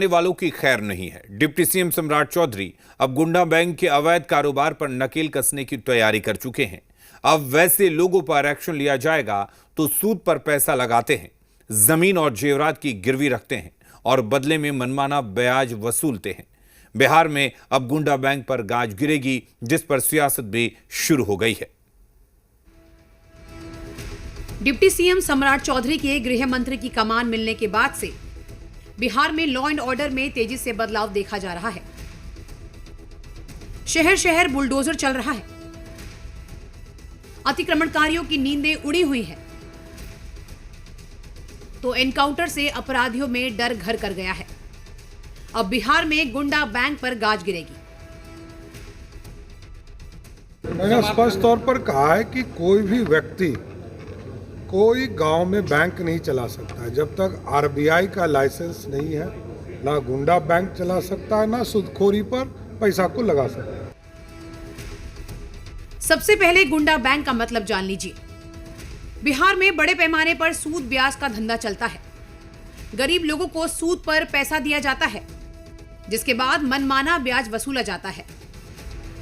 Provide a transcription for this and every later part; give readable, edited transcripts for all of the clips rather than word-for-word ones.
वालों की खैर नहीं है। डिप्टी सीएम सम्राट चौधरी अब गुंडा बैंक के अवैध कारोबार पर नकेल कसने की तैयारी कर चुके हैं। अब वैसे लोगों पर एक्शन लिया जाएगा तो सूद पर पैसा लगाते हैं, जमीन और जेवरात की गिरवी रखते हैं और बदले में मनमाना ब्याज वसूलते हैं। बिहार में अब गुंडा बैंक पर गाज गिरेगी, जिस पर सियासत भी शुरू हो गई है। डिप्टी सीएम सम्राट चौधरी के गृह मंत्री की कमान मिलने के बाद से बिहार में लॉ एंड ऑर्डर में तेजी से बदलाव देखा जा रहा है। शहर शहर बुलडोजर चल रहा है। अतिक्रमणकारियों की नींदें उड़ी हुई है तो एनकाउंटर से अपराधियों में डर घर कर गया है। अब बिहार में गुंडा बैंक पर गाज गिरेगी। मैंने स्पष्ट तौर पर कहा है कि कोई भी व्यक्ति कोई गांव में बैंक नहीं चला सकता है जब तक आरबीआई का लाइसेंस नहीं है। ना गुंडा बैंक चला सकता है, ना सूदखोरी पर पैसा को लगा सकता है। सबसे पहले गुंडा बैंक का मतलब जान लीजिए। बिहार में बड़े पैमाने पर सूद ब्याज का धंधा चलता है। गरीब लोगों को सूद पर पैसा दिया जाता है, जिसके बाद मनमाना ब्याज वसूला जाता है।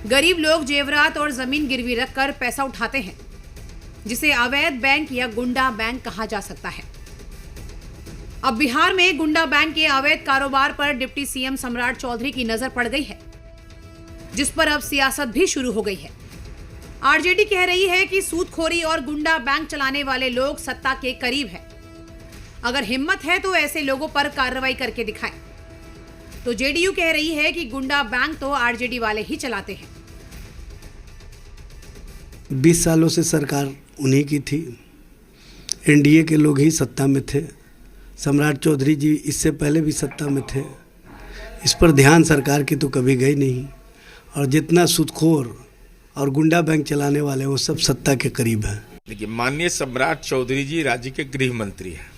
गरीब लोग जेवरात और जमीन गिरवी रखकर पैसा उठाते हैं, जिसे अवैध बैंक या गुंडा बैंक कहा जा सकता है। अब बिहार में गुंडा बैंक के अवैध कारोबार पर डिप्टी सीएम सम्राट चौधरी की नजर पड़ गई है, जिस पर अब सियासत भी शुरू हो गई है। आरजेडी कह रही है कि सूदखोरी और गुंडा बैंक चलाने वाले लोग सत्ता के करीब हैं। अगर हिम्मत है तो ऐसे लोगों पर कार्रवाई करके दिखाएं। तो जेडीयू कह रही है कि गुंडा बैंक तो आरजेडी वाले ही चलाते हैं। 20 सालों से सरकार उन्हीं की थी। एनडीए के लोग ही सत्ता में थे। सम्राट चौधरी जी इससे पहले भी सत्ता में थे। इस पर ध्यान सरकार की तो कभी गई नहीं। और जितना सूदखोर और गुंडा बैंक चलाने वाले वो सब सत्ता के करीब हैं। देखिए, माननीय सम्राट चौधरी जी राज्य के गृह मंत्री हैं।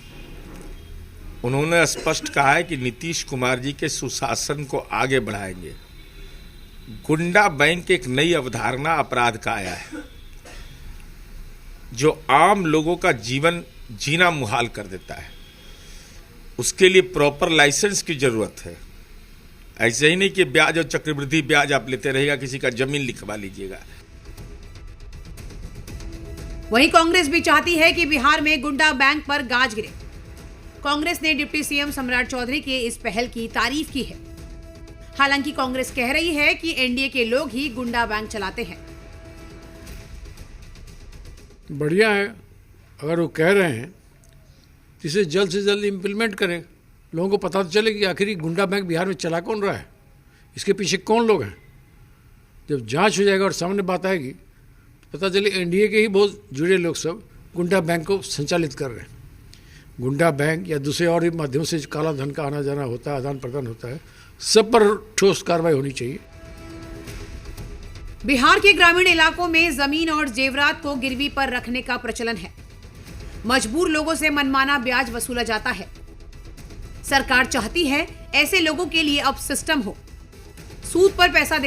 उन्होंने स्पष्ट कहा है कि नीतीश कुमार जी के सुशासन को आगे बढ़ाएंगे। गुंडा बैंक एक नई अवधारणा अपराध का आया है, जो आम लोगों का जीवन जीना मुहाल कर देता है। उसके लिए प्रॉपर लाइसेंस की जरूरत है। ऐसे ही नहीं कि ब्याज और चक्रवृद्धि ब्याज आप लेते रहेगा, किसी का जमीन लिखवा लीजिएगा। वहीं कांग्रेस भी चाहती है कि बिहार में गुंडा बैंक पर गाज गिरे। कांग्रेस ने डिप्टी सीएम सम्राट चौधरी के इस पहल की तारीफ की है। हालांकि कांग्रेस कह रही है कि एनडीए के लोग ही गुंडा बैंक चलाते हैं। बढ़िया है, अगर वो कह रहे हैं तो इसे जल्द से जल्द इम्प्लीमेंट करें। लोगों को पता तो चले कि आखिर गुंडा बैंक बिहार में चला कौन रहा है, इसके पीछे कौन लोग हैं। जब जांच हो जाएगा और सामने बात आएगी तो पता चले एनडीए के ही बहुत जुड़े लोग सब गुंडा बैंक को संचालित कर रहे हैं। गुंडा बैंक या दूसरे और भी माध्यमों से काला धन का आना जाना होता है, आदान प्रदान होता है, सब पर ठोस कार्रवाई होनी चाहिए। बिहार के ग्रामीण इलाकों में जमीन और जेवरात को गिरवी पर रखने का प्रचलन है। मजबूर लोगों से मनमाना ब्याज वसूला जाता है। सरकार चाहती है ऐसे लोगों के लिए अब सिस्टम हो। सूद पर पैसा